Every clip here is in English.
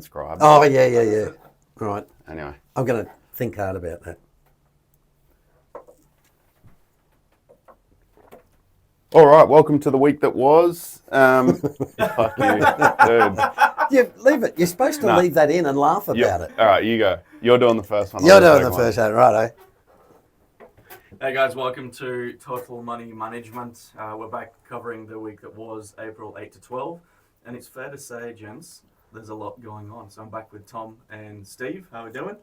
Subscribe. Oh, yeah. Right. Anyway. I'm going to think hard about that. All right, welcome to the week that was. Fuck you, dude. Yeah, leave it. You're supposed to leave that in and laugh about it. All right, you go. You're doing the first one. You're doing the first one, righto. Hey guys, welcome to Total Money Management. We're back covering the week that was April 8 to 12. And it's fair to say, gents, there's a lot going on. So I'm back with Tom and Steve. How are we doing?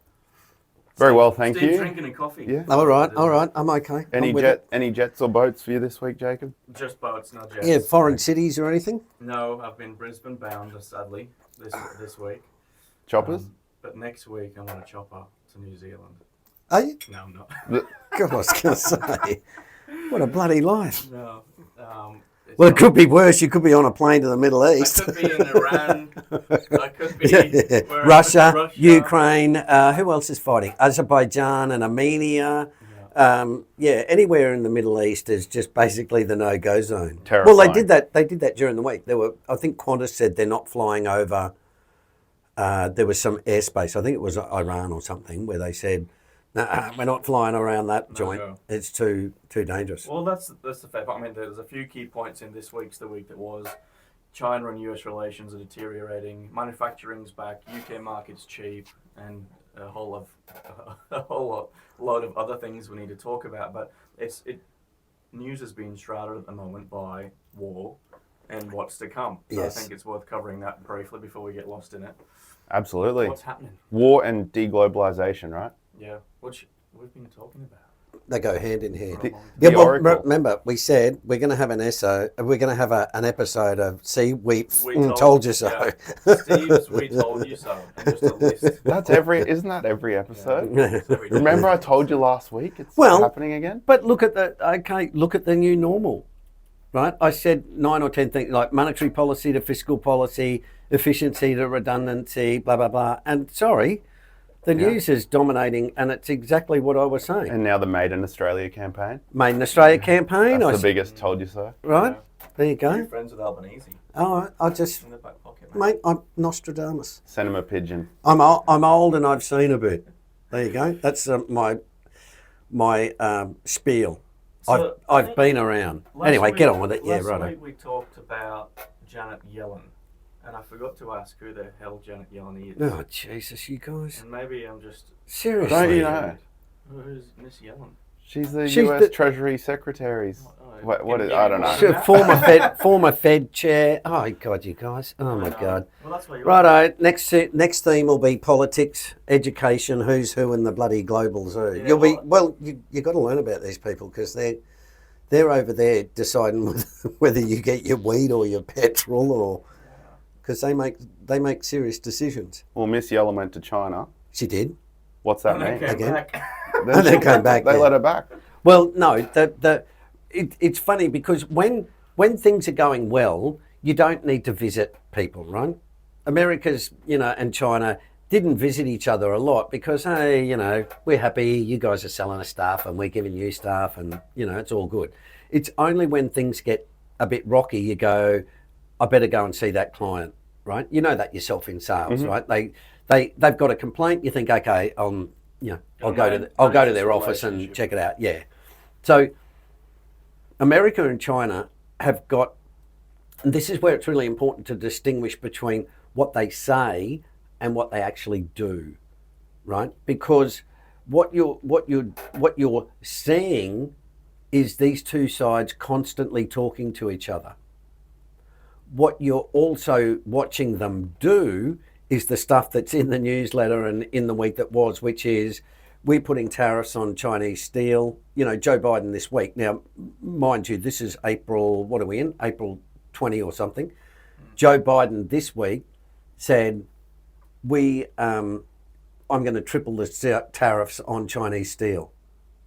Very well, thank Steve's you. drinking a coffee. Yeah. All right. I'm okay. Any jets or boats for you this week, Jacob? Just boats, not jets. Yeah, foreign cities or anything? No, I've been Brisbane bound, sadly, this week. Choppers? But next week I'm on a chopper to New Zealand. Are you? No, I'm not. God, I was going to say, what a bloody life. No. Well, it could be worse. You could be on a plane to the Middle East. I could be in Iran. I could be Russia, Ukraine. Who else is fighting? Azerbaijan and Armenia. Yeah. Anywhere in the Middle East is just basically the no-go zone. Terrifying. Well, they did that during the week. I think Qantas said they're not flying over. There was some airspace. I think it was Iran or something where they said, "Nah, we're not flying around that joint. No. It's too dangerous." Well, that's the fair part. I mean, there's a few key points in the week that was. China and US relations are deteriorating. Manufacturing's back. UK market's cheap, and a whole lot of other things we need to talk about. But news is being shrouded at the moment by war and what's to come. So Yes. I think it's worth covering that briefly before we get lost in it. Absolutely. What's happening? War and deglobalization, right? Yeah, which we've been talking about. They go hand in hand. The Yeah, well, Oracle. remember, we said we're going to have an essay. We're going to have an episode of "See, we told you so." Yeah. Steve's "We Told You So," and just a list. Isn't that every episode? Remember I told you last week it's happening again? But look at the new normal, right? I said 9 or 10 things like monetary policy to fiscal policy, efficiency to redundancy, blah blah blah. And the news is dominating, and it's exactly what I was saying. And now the Made in Australia campaign. Made in Australia campaign. That's the biggest told you so. Right? Yeah. There you go. You're friends with Albanese. Oh, I just, In the back pocket, mate. I'm Nostradamus. Send him a pigeon. I'm old and I've seen a bit. There you go. That's my spiel. So, I've been around. Anyway, get on with it. Yeah, right. Last week we talked about Janet Yellen, and I forgot to ask who the hell Janet Yellen is. Oh, Jesus, you guys. And maybe I'm just... Seriously. Don't you know? Who's Miss Yellen? She's the She's US the- Treasury Secretaries. Oh, What is? give I me don't more know. than that. Former Fed chair. Oh, God, you guys. Oh, my God. Well, that's where you're... Righto, next theme will be politics, education, who's who in the bloody global zoo. Yeah, You've got to learn about these people because they're over there deciding whether you get your weed or your petrol or... Because they make serious decisions. Well, Miss Yellen went to China. She did. What's that And they mean? came Again? back. And they came back. They yeah. let her back. Well, no, it's funny because when things are going well, you don't need to visit people, right? America's, and China didn't visit each other a lot because, hey, we're happy, you guys are selling us stuff and we're giving you stuff and, it's all good. It's only when things get a bit rocky you go, I better go and see that client, right? You know that yourself in sales, right? They've got a complaint, you think, okay, I'll go to their office and check it out. Yeah. So America and China have got, and this is where it's really important to distinguish between what they say and what they actually do, right? Because what you're seeing is these two sides constantly talking to each other. What you're also watching them do is the stuff that's in the newsletter and in the week that was, which is we're putting tariffs on Chinese steel. Joe Biden this week. Now, mind you, this is April, what are we in? April 20 or something. Joe Biden this week said, I'm going to triple the tariffs on Chinese steel.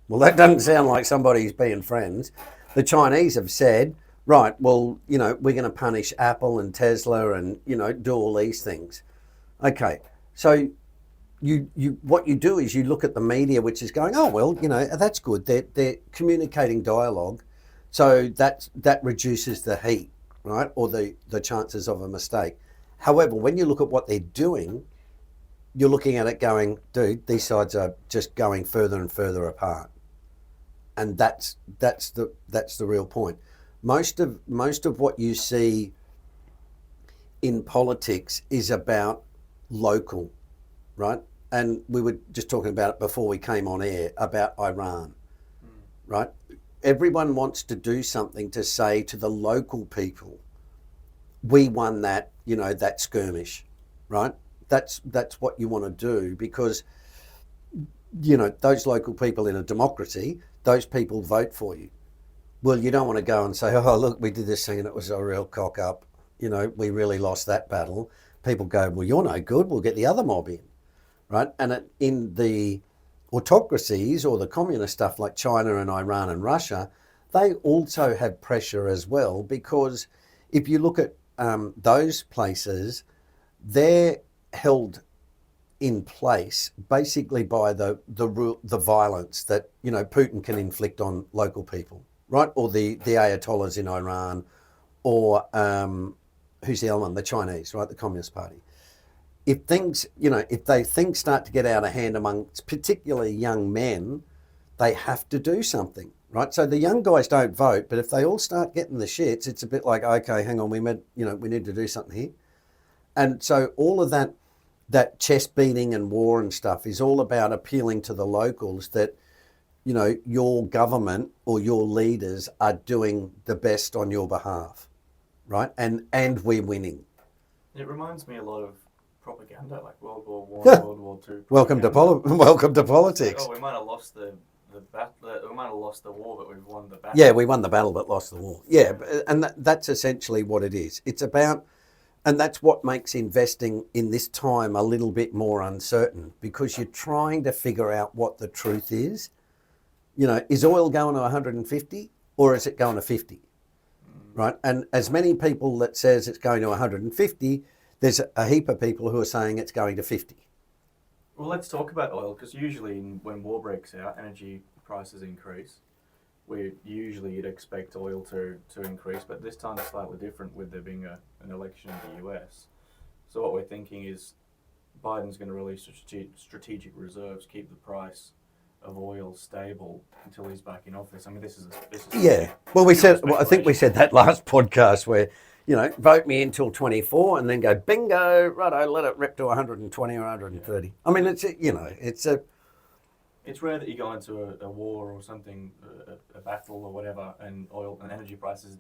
Well, that doesn't sound like somebody's being friends. The Chinese have said, right, well, we're going to punish Apple and Tesla and, do all these things. Okay, so what you do is you look at the media, which is going, oh, well, that's good. They're communicating dialogue. So that reduces the heat, right? Or the chances of a mistake. However, when you look at what they're doing, you're looking at it going, dude, these sides are just going further and further apart. And that's the real point. Most of what you see in politics is about local, right? And we were just talking about it before we came on air about Iran, right? Everyone wants to do something to say to the local people, we won that, that skirmish, right? That's what you want to do because, those local people in a democracy, those people vote for you. Well, you don't want to go and say, oh, look, we did this thing and it was a real cock up. We really lost that battle. People go, well, you're no good. We'll get the other mob in, right? And in the autocracies or the communist stuff like China and Iran and Russia, they also have pressure as well because if you look at those places, they're held in place basically by the violence that Putin can inflict on local people, right? Or the Ayatollahs in Iran, or who's the other one? The Chinese, right? The Communist Party. If things start to get out of hand amongst particularly young men, they have to do something, right? So the young guys don't vote, but if they all start getting the shits, it's a bit like, okay, hang on, we need to do something here. And so all of that chest beating and war and stuff is all about appealing to the locals that, your government or your leaders are doing the best on your behalf, right? And we're winning. It reminds me a lot of propaganda, like World War I, World War II. Welcome to politics. Oh, we might have lost the battle. We might have lost the war, but we've won the battle. Yeah, we won the battle, but lost the war. Yeah, and that's essentially what it is. It's about, and that's what makes investing in this time a little bit more uncertain because you're trying to figure out what the truth is. Is oil going to 150 or is it going to 50? Right? And as many people that says it's going to 150, there's a heap of people who are saying it's going to 50. Well, let's talk about oil because usually when war breaks out, energy prices increase. You'd expect oil to increase, but this time it's slightly different with there being an election in the US. So what we're thinking is Biden's going to release strategic reserves, keep the price of oil stable until he's back in office. I mean, this is yeah. Well, I think we said that last podcast where, vote me until 24 and then go bingo, righto, let it rip to 120 or 130. Yeah. I mean, it's rare that you go into a war or something, a battle or whatever, and oil and energy prices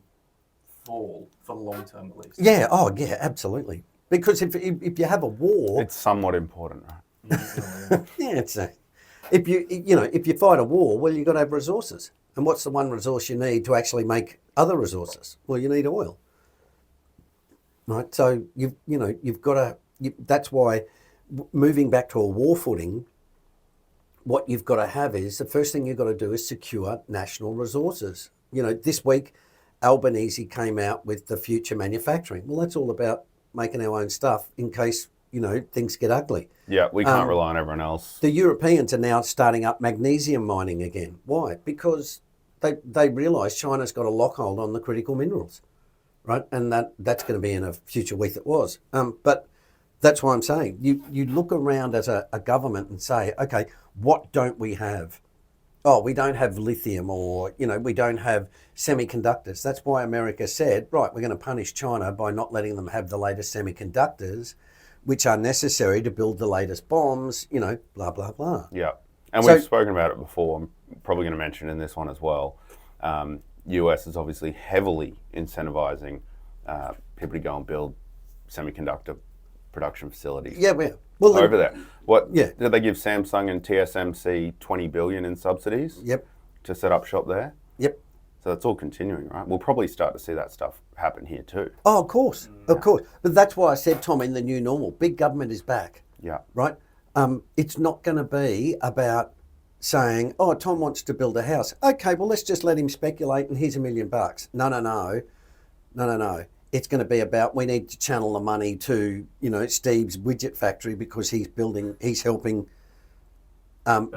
fall for the long term at least. Yeah. Oh, yeah. Absolutely. Because if you have a war, it's somewhat important, right? Yeah. If you fight a war, well, you've got to have resources. And what's the one resource you need to actually make other resources? Well, you need oil. Right. So you've got to. That's why moving back to a war footing. What you've got to have is the first thing you've got to do is secure national resources. This week, Albanese came out with the future manufacturing. Well, that's all about making our own stuff in case, things get ugly. Yeah, we can't rely on everyone else. The Europeans are now starting up magnesium mining again. Why? Because they realise China's got a lockhold on the critical minerals, right? And that's going to be in a future week that was. But that's why I'm saying you look around as a government and say, okay, what don't we have? Oh, we don't have lithium or, we don't have semiconductors. That's why America said, right, we're going to punish China by not letting them have the latest semiconductors, which are necessary to build the latest bombs, blah, blah, blah. Yeah. And we've spoken about it before. I'm probably going to mention in this one as well. US is obviously heavily incentivizing people to go and build semiconductor production facilities. Yeah, well, over there. What? Yeah. Did they give Samsung and TSMC $20 billion in subsidies? Yep. To set up shop there? Yep. So it's all continuing, right? We'll probably start to see that stuff happen here too. Oh, of course. Of course. But that's why I said, Tom, in the new normal, big government is back. Yeah. Right? It's not going to be about saying, oh, Tom wants to build a house. Okay, well, let's just let him speculate and here's $1 million. No. It's going to be about we need to channel the money to, Steve's widget factory because he's helping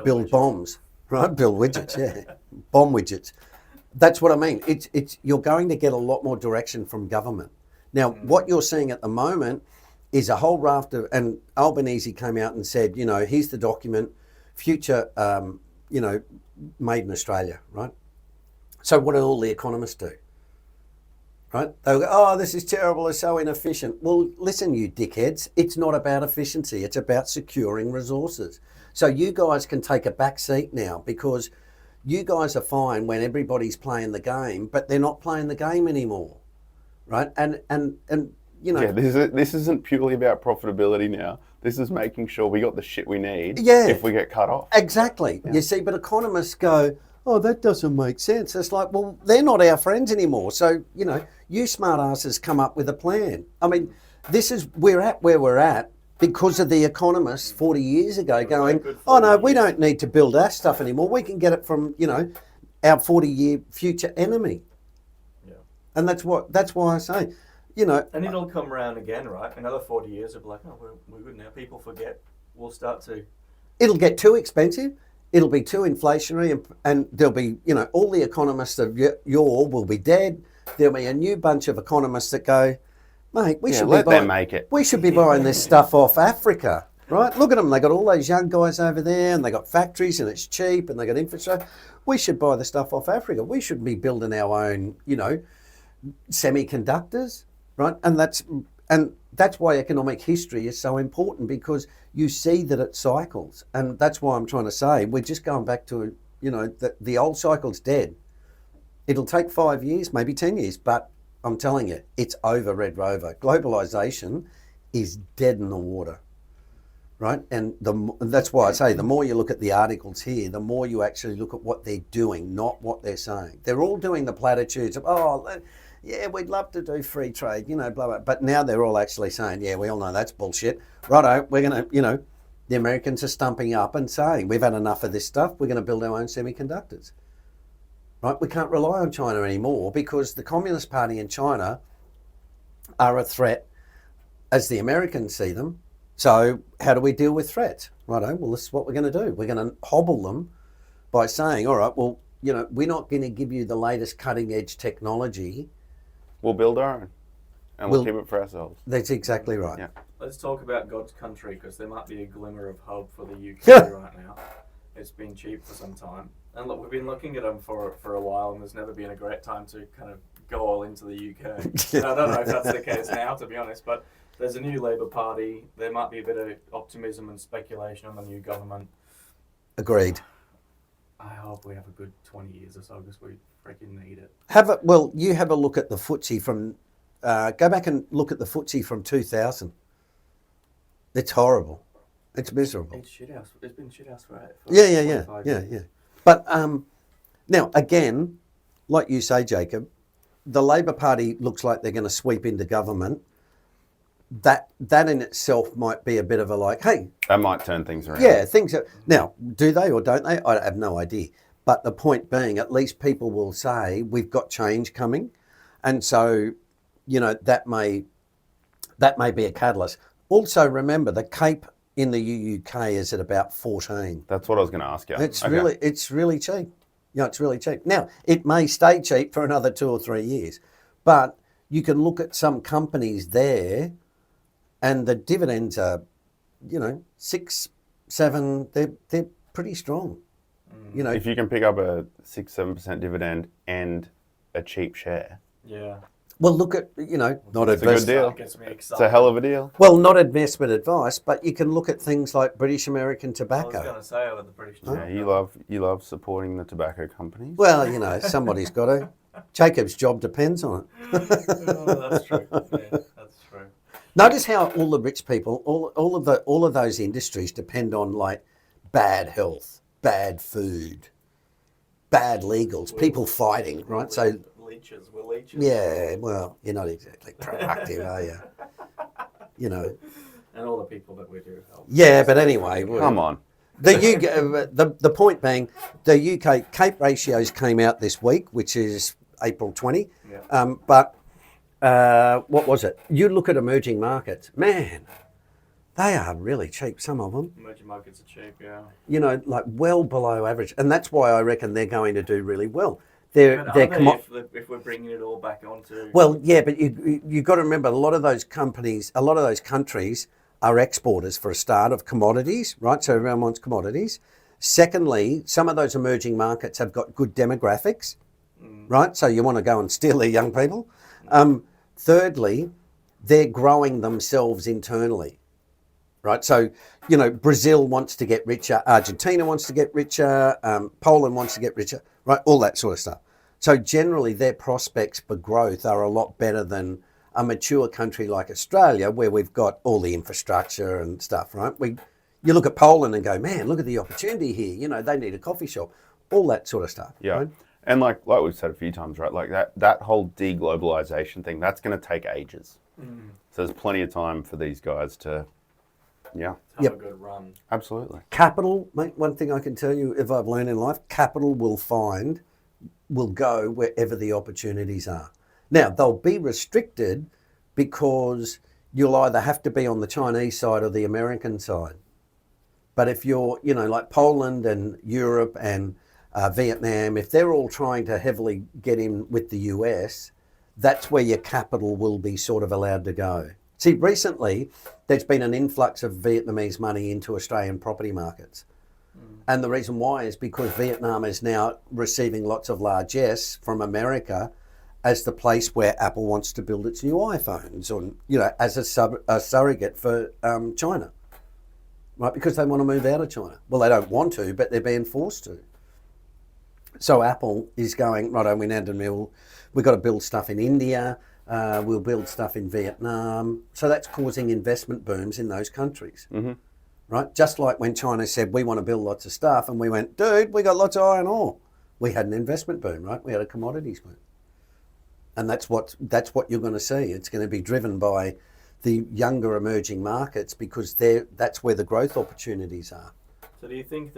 build bombs, right? Build widgets, yeah. Bomb widgets. That's what I mean. It's you're going to get a lot more direction from government. Now, what you're seeing at the moment is a whole raft of, and Albanese came out and said, here's the document, future, made in Australia, right? So what do all the economists do? Right? They'll go, oh, this is terrible, it's so inefficient. Well, listen, you dickheads, it's not about efficiency, it's about securing resources. So you guys can take a back seat now because you guys are fine when everybody's playing the game, but they're not playing the game anymore, right? And Yeah, this isn't purely about profitability now. This is making sure we got the shit we need if we get cut off. Exactly. Yeah. You see, but economists go, oh, that doesn't make sense. It's like, well, they're not our friends anymore. So, you smart asses come up with a plan. I mean, we're at where we're at because of the economists 40 years ago going, oh, no, we don't need to build our stuff anymore. We can get it from, our 40-year future enemy. Yeah. And that's why I say, And it'll come around again, right? Another 40 years, it'll be like, oh, we're good now. People forget. We'll start to... It'll get too expensive. It'll be too inflationary, and there'll be, all the economists of yore will be dead. There'll be a new bunch of economists that go, mate, we should let them make it. We should be buying this stuff off Africa, right? Look at them. They got all those young guys over there, and they got factories, and it's cheap, and they got infrastructure. We should buy the stuff off Africa. We should be building our own, semiconductors, right? And that's why economic history is so important, because you see that it cycles. And that's why I'm trying to say we're just going back to, the old cycle's dead. It'll take 5 years, maybe 10 years, but I'm telling you, it's over, Red Rover. Globalisation is dead in the water, right? And that's why I say the more you look at the articles here, the more you actually look at what they're doing, not what they're saying. They're all doing the platitudes of, yeah, we'd love to do free trade, blah, blah. But now they're all actually saying, yeah, we all know that's bullshit. Righto, we're going to, the Americans are stumping up and saying, we've had enough of this stuff. We're going to build our own semiconductors. Right? We can't rely on China anymore because the Communist Party in China are a threat as the Americans see them. So how do we deal with threats? Righto, well, this is what we're going to do. We're going to hobble them by saying, all right, well, we're not going to give you the latest cutting edge technology. We'll build our own, and we'll keep it for ourselves. That's exactly right. Yeah. Let's talk about God's country, because there might be a glimmer of hope for the UK right now. It's been cheap for some time. And look, we've been looking at them for a while, and there's never been a great time to kind of go all into the UK. And I don't know if that's the case now, to be honest, but there's a new Labour Party. There might be a bit of optimism and speculation on the new government. Agreed. I hope we have a good 20 years or so, because we freaking need it. You have a look at the FTSE from, go back and look at the FTSE from 2000. It's horrible. It's miserable. It's shithouse. It's been shithouse for Yeah. But now, again, like you say, Jacob, the Labour Party looks like they're going to sweep into government. That in itself might be a bit of a like, hey. That might turn things around. Yeah, now, do they or don't they? I have no idea. But the point being, at least people will say, we've got change coming. And so, that may be a catalyst. Also, remember, the CAPE in the UK is at about 14. That's what I was going to ask you. It's really cheap. It's really cheap. Now, it may stay cheap for another 2 or 3 years, but you can look at some companies there and the dividends are, 6, 7, they're pretty strong. If you can pick up a 6-7% dividend and a cheap share. Yeah. Well, look at, not It's a good deal. Gets me It's excited. a hell of a deal. Well, not investment advice, but you can look at things like British American I was Tobacco. going to say about the British Yeah, you love supporting the tobacco companies. Well, somebody's got to. Jacob's job depends on it. That's true. Yeah, that's true. Notice how all the rich people, all of those industries depend on like bad health, bad food, bad legals, people fighting, right? So We're leeches. yeah, well, you're not exactly productive, are you? And all the people that we do help. Yeah, but anyway, Come on. the UK, the point being, the UK CAPE ratios came out this week, which is April 20. Yeah. But what was it? You look at emerging markets, man, they are really cheap, some of them. Emerging markets are cheap, yeah. Like well below average. And that's why I reckon they're going to do really well. They're But are they, commo- if we're bringing it all back onto... Well, yeah, but you got to remember a lot of those companies, a lot of those countries are exporters for a start of commodities, right? So everyone wants commodities. Secondly, some of those emerging markets have got good demographics, right? So you want to go and steal their young people. Thirdly, they're growing themselves internally, right? So, you know, Brazil wants to get richer, Argentina wants to get richer, Poland wants to get richer, right? All that sort of stuff. So generally their prospects for growth are a lot better than a mature country like Australia, where we've got all the infrastructure and stuff, right? You look at Poland and go, man, look at the opportunity here. You know, they need a coffee shop, all that sort of stuff. Yeah. Right? And like we've said a few times, right? Like that whole deglobalization thing, that's going to take ages. So there's plenty of time for these guys to, have Yep. a good run. absolutely. Capital, mate, one thing I can tell you, if I've learned in life, capital will go wherever the opportunities are. Now, they'll be restricted because you'll either have to be on the Chinese side or the American side. But if you're, you know, like Poland and Europe and Vietnam, if they're all trying to heavily get in with the US, that's where your capital will be sort of allowed to go. See, recently, there's been an influx of Vietnamese money into Australian property markets. And the reason why is because Vietnam is now receiving lots of largesse from America as the place where Apple wants to build its new iPhones, or, you know, as a surrogate for China, right? Because they want to move out of China. Well, they don't want to, but they're being forced to. So Apple is going, right, we've got to build stuff in India, we'll build stuff in Vietnam. So that's causing investment booms in those countries. Mm-hmm. Right? Just like when China said, we want to build lots of stuff, and we went, dude, we got lots of iron ore. We had an investment boom, right? We had a commodities boom. And that's what you're going to see. It's going to be driven by the younger emerging markets, because that's where the growth opportunities are. So do you think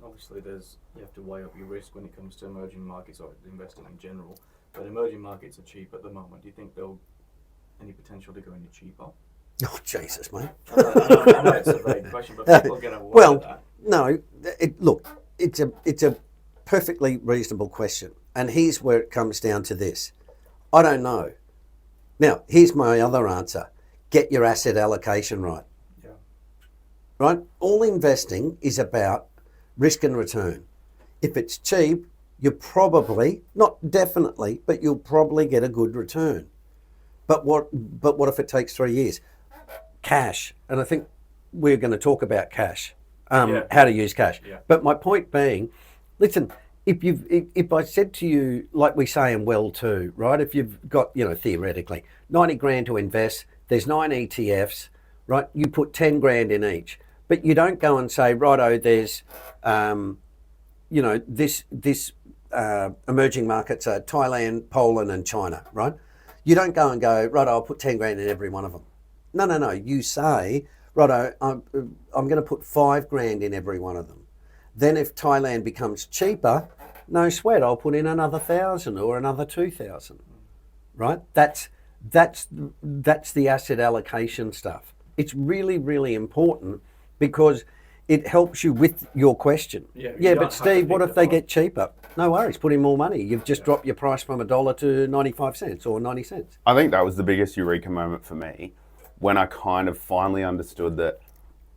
obviously you have to weigh up your risk when it comes to emerging markets or investing in general, but emerging markets are cheap at the moment. Do you think there'll any potential to go any cheaper? Oh, Jesus, mate. I know it's a vague question, but people are going to worry that. No, look, it's a perfectly reasonable question. And here's where it comes down to this. I don't know. Now, here's my other answer. Get your asset allocation right. Yeah. Right? All investing is about risk and return. If it's cheap, you probably, not definitely, but you'll probably get a good return. But what if it takes 3 years? Cash, and I think we're going to talk about cash, how to use cash. Yeah. But my point being, listen, if I said to you, like we say in Well 2, right? If you've got, you know, theoretically, 90 grand to invest, there's 9 ETFs, right? You put 10 grand in each, but you don't go and say, righto, there's, you know, this emerging markets are Thailand, Poland, and China, right? You don't go and go, right, I'll put 10 grand in every one of them. No. You say, righto, I'm going to put 5 grand in every one of them. Then if Thailand becomes cheaper, no sweat, I'll put in another 1,000 or another 2,000, right? That's the asset allocation stuff. It's really, really important because it helps you with your question. Yeah, but Steve, what if they get cheaper? No worries, put in more money. You've just dropped your price from $1 to 95 cents or 90 cents. I think that was the biggest eureka moment for me, when I kind of finally understood that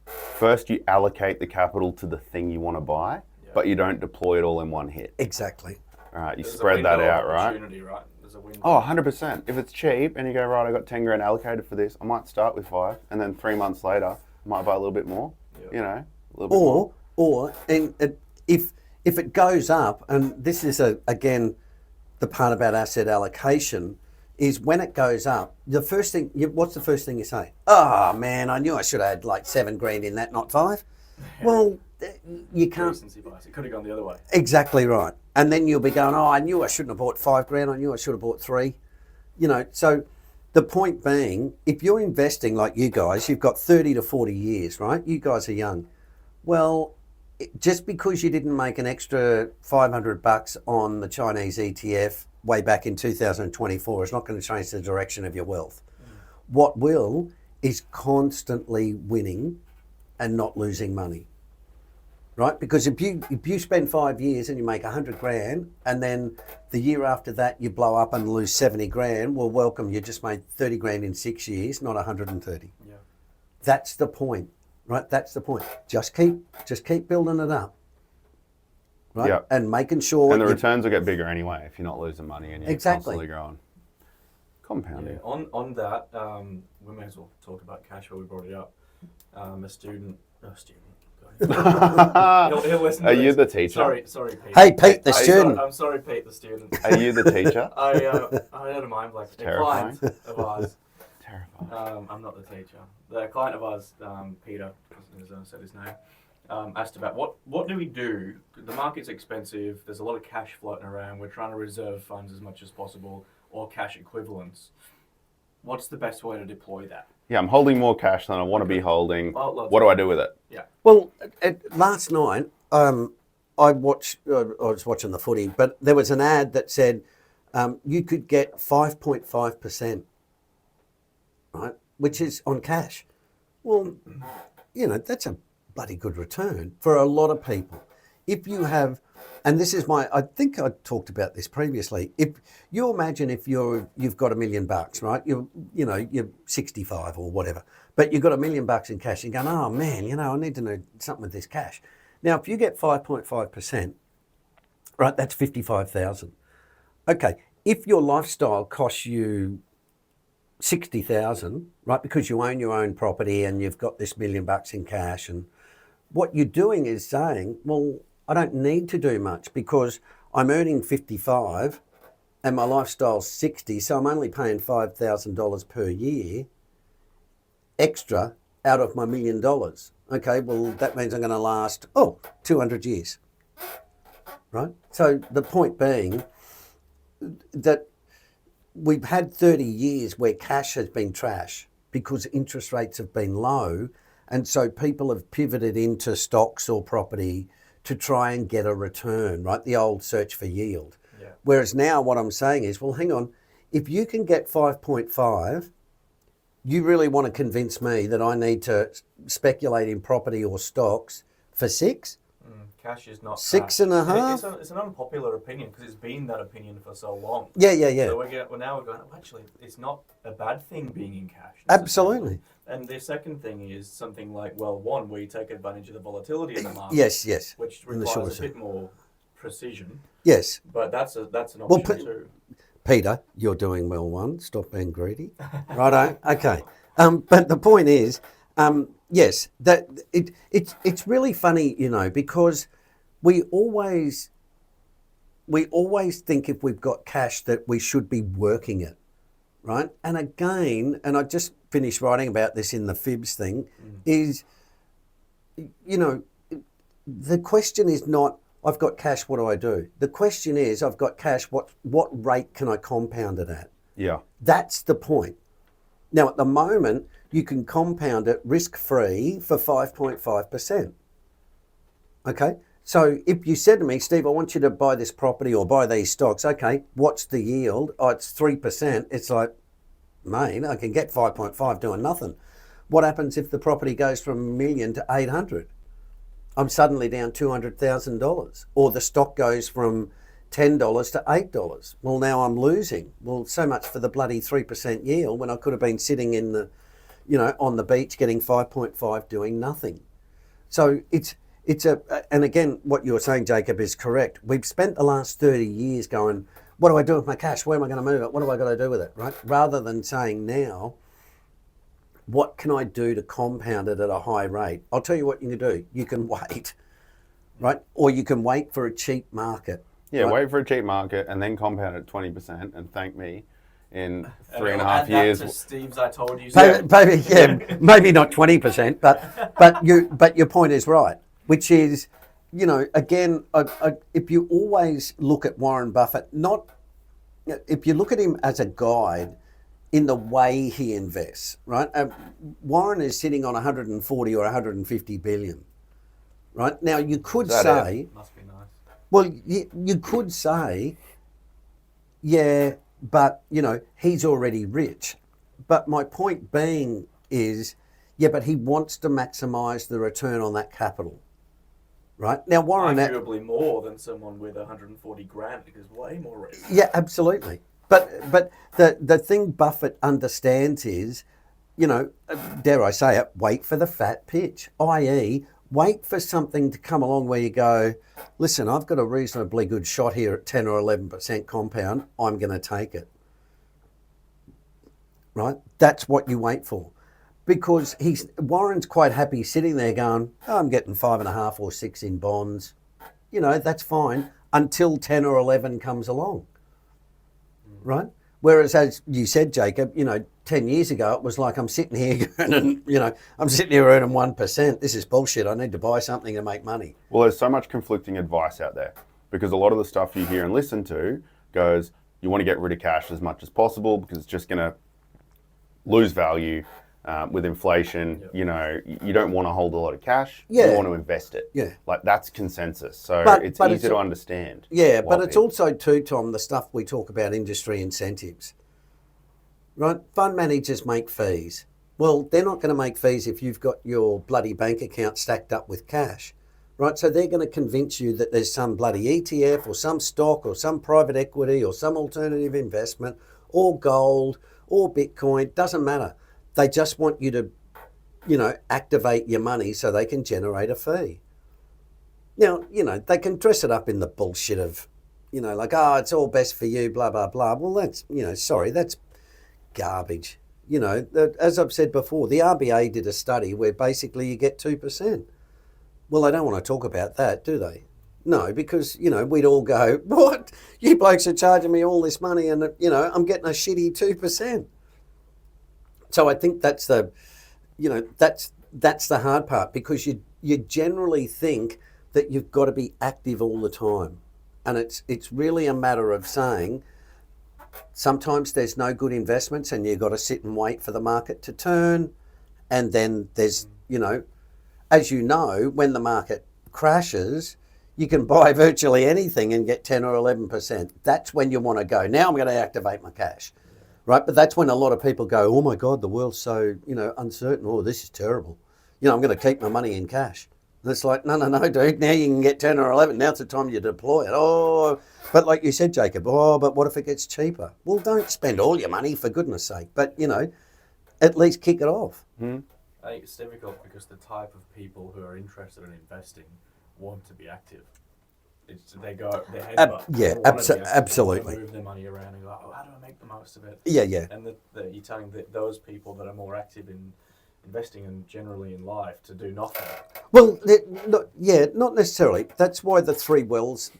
first you allocate the capital to the thing you want to buy, but you don't deploy it all in one hit. Exactly. All right, you spread that out, right? There's a window. Oh, 100%. If it's cheap and you go, right, I got 10 grand allocated for this, I might start with 5, and then 3 months later, I might buy a little bit more, you know, a little bit more. Or if it goes up, and this is again the part about asset allocation, is when it goes up, what's the first thing you say? Oh man, I knew I should have had like 7 grand in that, not 5. Well, you can't. Recency bias. It could have gone the other way. Exactly right. And then you'll be going, oh, I knew I shouldn't have bought 5 grand. I knew I should have bought 3. You know, so the point being, if you're investing like you guys, you've got 30 to 40 years, right? You guys are young. Well, just because you didn't make an extra $500 on the Chinese ETF way back in 2024 is not going to change the direction of your wealth. What will is constantly winning and not losing money. right? Because if you spend 5 years and you make 100 grand, and then the year after that you blow up and lose 70 grand, well, welcome, you just made 30 grand in 6 years, not 130. Yeah. That's the point, right? That's the point. Just keep building it up, right? Yeah. And making sure. And the returns will get bigger anyway if you're not losing money and you're Exactly. constantly growing. Compounding. Yeah. On that, we may as well talk about cash while we brought it up. A student. He'll listen to Are you this. the teacher? Sorry, Pete. Hey, Pete, the student. I'm sorry, Pete, the student. Are you the teacher? I had a mind blank. A Terrifying. client of ours. Terrifying. I'm not the teacher. The client of ours, Peter, as I said his name, asked about what do we do? The market's expensive. There's a lot of cash floating around. We're trying to reserve funds as much as possible, or cash equivalents. What's the best way to deploy that? Yeah, I'm holding more cash than I want to be holding. Well, What do I do with it? Yeah. Well, last night I was watching the footy, but there was an ad that said you could get 5.5%, right, which is on cash. Well, that's a bloody good return for a lot of people. If you have, and this is I think I talked about this previously. If you imagine if you've got $1 million, right? You're 65 or whatever, but you've got $1 million in cash. You're going, oh man, I need to do something with this cash. Now, if you get 5.5%, right, that's 55,000. Okay, if your lifestyle costs you 60,000, right, because you own your own property and you've got this $1 million in cash, and what you're doing is saying, well, I don't need to do much because I'm earning 55 and my lifestyle's 60, so I'm only paying $5,000 per year extra out of my $1 million. Okay, well, that means I'm going to last, 200 years, right? So the point being that we've had 30 years where cash has been trash because interest rates have been low, and so people have pivoted into stocks or property to try and get a return, right? The old search for yield. Yeah. Whereas now what I'm saying is, well, hang on, if you can get 5.5, you really want to convince me that I need to speculate in property or stocks for 6? Cash is not 6.5? It's an unpopular opinion because it's been that opinion for so long. Yeah. So now we're going, actually, it's not a bad thing being in cash. Absolutely. And the second thing is something like, one, where you take advantage of the volatility in the market. Yes. Which requires a bit more precision. Yes. But that's an option too. Peter, you're doing well, one. Stop being greedy. Righto. Okay. But the point is, yes, that it's really funny, because we always think if we've got cash that we should be working it, right? And again, and I just finished writing about this in the Fibs thing, is, the question is not, I've got cash, what do I do? The question is, I've got cash, what rate can I compound it at? Yeah. That's the point. Now, at the moment, you can compound it risk-free for 5.5%. Okay? So if you said to me, Steve, I want you to buy this property or buy these stocks, okay, what's the yield? Oh, it's 3%. It's like, mate, I can get 5.5 doing nothing. What happens if the property goes from $1 million to 800? I'm suddenly down $200,000. Or the stock goes from $10 to $8. Well, now I'm losing. Well, so much for the bloody 3% yield when I could have been sitting in the, on the beach getting 5.5 doing nothing. So and again, what you're saying, Jacob, is correct. We've spent the last 30 years going, what do I do with my cash? Where am I going to move it? What do I got to do with it, right? Rather than saying now, what can I do to compound it at a high rate? I'll tell you what you can do. You can wait, right? Or you can wait for a cheap market. Yeah, right? wait for a cheap market and then compound it 20% and thank me in three and a I'll half add that years. to Steve's I told you so. Maybe not 20%, but your point is right, which is, again, if you always look at Warren Buffett, if you look at him as a guide in the way he invests, right? Warren is sitting on 140 or 150 billion, right? Now you could say, Must be nice. well, you could say, yeah, but he's already rich. But my point being is, yeah, but he wants to maximise the return on that capital. right? Now, Warren... Arguably more than someone with 140 grand, because way more risk. Yeah, absolutely. But the thing Buffett understands is, dare I say it, wait for the fat pitch, i.e., wait for something to come along where you go, listen, I've got a reasonably good shot here at 10 or 11% compound, I'm going to take it. Right? That's what you wait for. Because Warren's quite happy sitting there going, oh, I'm getting 5.5 or 6 in bonds. That's fine until 10 or 11 comes along. Right? Whereas, as you said, Jacob, 10 years ago, it was like, I'm sitting here earning 1%. This is bullshit. I need to buy something to make money. Well, there's so much conflicting advice out there because a lot of the stuff you hear and listen to goes, you want to get rid of cash as much as possible because it's just going to lose value with inflation. Yep. You don't want to hold a lot of cash. Yeah. You want to invest it. Yeah. Like that's consensus. So it's but easy to understand. Yeah, but it's also too, Tom, the stuff we talk about industry incentives. Right? Fund managers make fees. Well, they're not going to make fees if you've got your bloody bank account stacked up with cash. Right? So they're going to convince you that there's some bloody ETF or some stock or some private equity or some alternative investment or gold or Bitcoin. Doesn't matter. They just want you to, activate your money so they can generate a fee. Now, they can dress it up in the bullshit of, like, oh, it's all best for you, blah, blah, blah. Well, that's, that's garbage. As I've said before, the RBA did a study where basically you get 2%. Well, they don't want to talk about that, do they? No, because, we'd all go, what? You blokes are charging me all this money and, I'm getting a shitty 2%. So I think that's the, that's the hard part because you generally think that you've got to be active all the time. And it's really a matter of saying sometimes there's no good investments and you've got to sit and wait for the market to turn. And then there's, as you know, when the market crashes, you can buy virtually anything and get 10 or 11%. That's when you want to go, now I'm going to activate my cash. Right, but that's when a lot of people go, oh my God, the world's so, uncertain. Oh, this is terrible. I'm going to keep my money in cash. And it's like, no, dude, now you can get 10 or 11. Now it's the time you deploy it. Oh, but like you said, Jacob, but what if it gets cheaper? Well, don't spend all your money, for goodness sake. But, at least kick it off. I think it's difficult because the type of people who are interested in investing want to be active. They go, their head absolutely. They move their money around and go, oh, how do I make the most of it? Yeah. And you're telling those people that are more active in investing and generally in life to do nothing. Well, not necessarily. That's why the three wells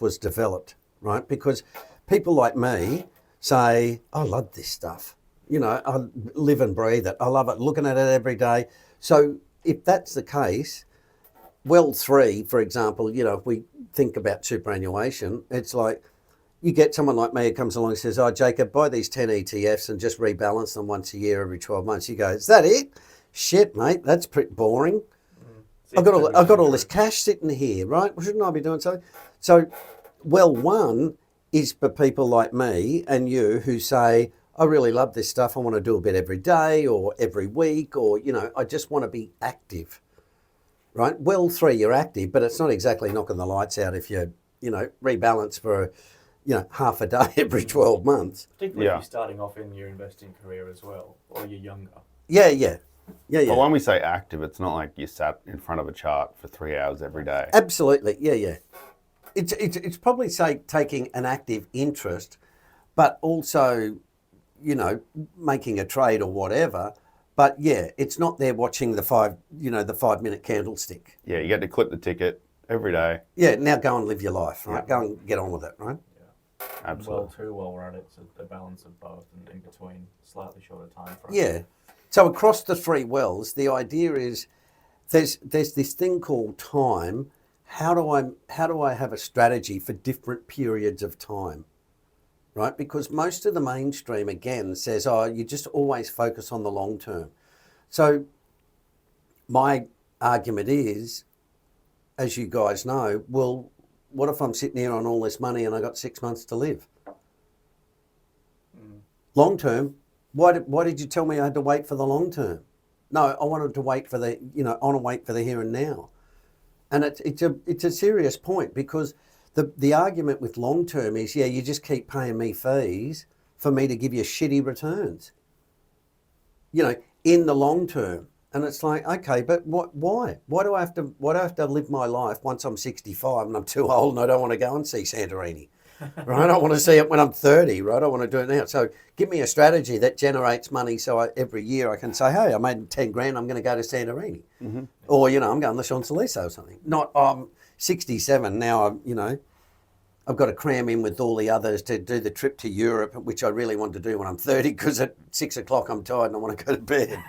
was developed, right? Because people like me say, I love this stuff. I live and breathe it. I love it, looking at it every day. So if that's the case, well 3, for example, if we think about superannuation, it's like you get someone like me who comes along and says, oh, Jacob, buy these 10 ETFs and just rebalance them once a year every 12 months. You go, is that it? Shit, mate, that's pretty boring. I've got all this cash sitting here, right? Shouldn't I be doing something? So, well 1 is for people like me and you who say, I really love this stuff. I want to do a bit every day or every week or, I just want to be active. Right? Well 3, you're active, but it's not exactly knocking the lights out if you, rebalance for, half a day every 12 months. Particularly if you're starting off in your investing career as well, or you're younger. Yeah. But when we say active, it's not like you sat in front of a chart for 3 hours every day. Absolutely. Yeah. It's probably taking an active interest, but also, making a trade or whatever. But yeah, it's not there watching the 5-minute candlestick. Yeah, you get to clip the ticket every day. Yeah, now go and live your life, right? Go and get on with it, right? Yeah, absolutely. While we're at it, it's a balance of both and in between slightly shorter time frames. Yeah. So across the 3 wells, the idea is there's this thing called time. How do I have a strategy for different periods of time? Right? Because most of the mainstream, again, says, you just always focus on the long term. So my argument is, as you guys know, well, what if I'm sitting here on all this money and I got 6 months to live? Long term, why did you tell me I had to wait for the long term? No, I wanted to wait for the, I want to wait for the here and now. And it's a serious point, because the argument with long term is, yeah, you just keep paying me fees for me to give you shitty returns, you know, in the long term. And it's like, okay, but why? Why do I have to live my life once I'm 65 and I'm too old and I don't want to go and see Santorini? Right? I want to see it when I'm 30, right? I want to do it now. So give me a strategy that generates money, so every year I can say, hey, I made 10 grand, I'm going to go to Santorini. Mm-hmm. Or, you know, I'm going to Champs-Élysées or something. Not, I'm 67 now, I've got to cram in with all the others to do the trip to Europe, which I really want to do when I'm 30, because at 6 o'clock I'm tired and I want to go to bed.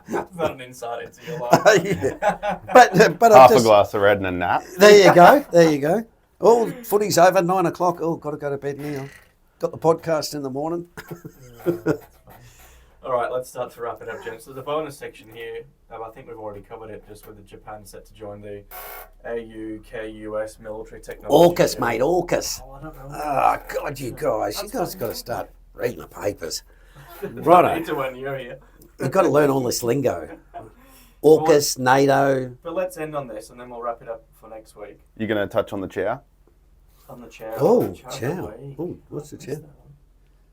That's not an insight into your life. Yeah. But Half a glass of red and a nap. There you go. Oh, footy's over, 9 o'clock. Oh, got to go to bed now. Got the podcast in the morning. All right, let's start to wrap it up, gents. There's a bonus section here. I think we've already covered it, just with Japan set to join the AUKUS military technology. AUKUS, mate, AUKUS. Oh, I don't know. Oh, God, you guys got to start reading the papers. Right. Into when you're here. You've got to learn all this lingo. AUKUS, NATO. But let's end on this, and then we'll wrap it up for next week. You're going to touch on the chair? On the chair. Oh, chow. Oh, what's the chair?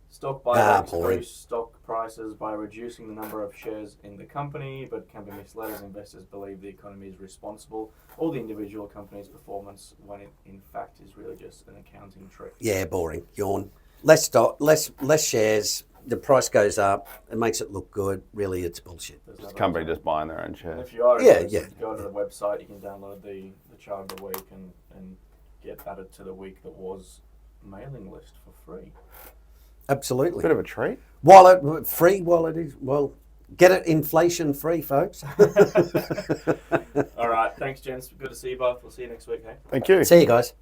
Stock buybacks boring. boost stock prices by reducing the number of shares in the company, but can be misled as investors believe the economy is responsible or the individual company's performance, when it in fact is really just an accounting trick. Yeah, boring. Yawn. Less stock, less shares. The price goes up. It makes it look good. Really, it's bullshit. The company just buying their own And shares. if you are Yeah. go to the website, you can download the chart of the week and get added to the week that was mailing list for free. Absolutely. Bit of a treat. Free while it is. Well, get it inflation free, folks. All right. Thanks, gents. Good to see you both. We'll see you next week, hey? Thank you. See you guys.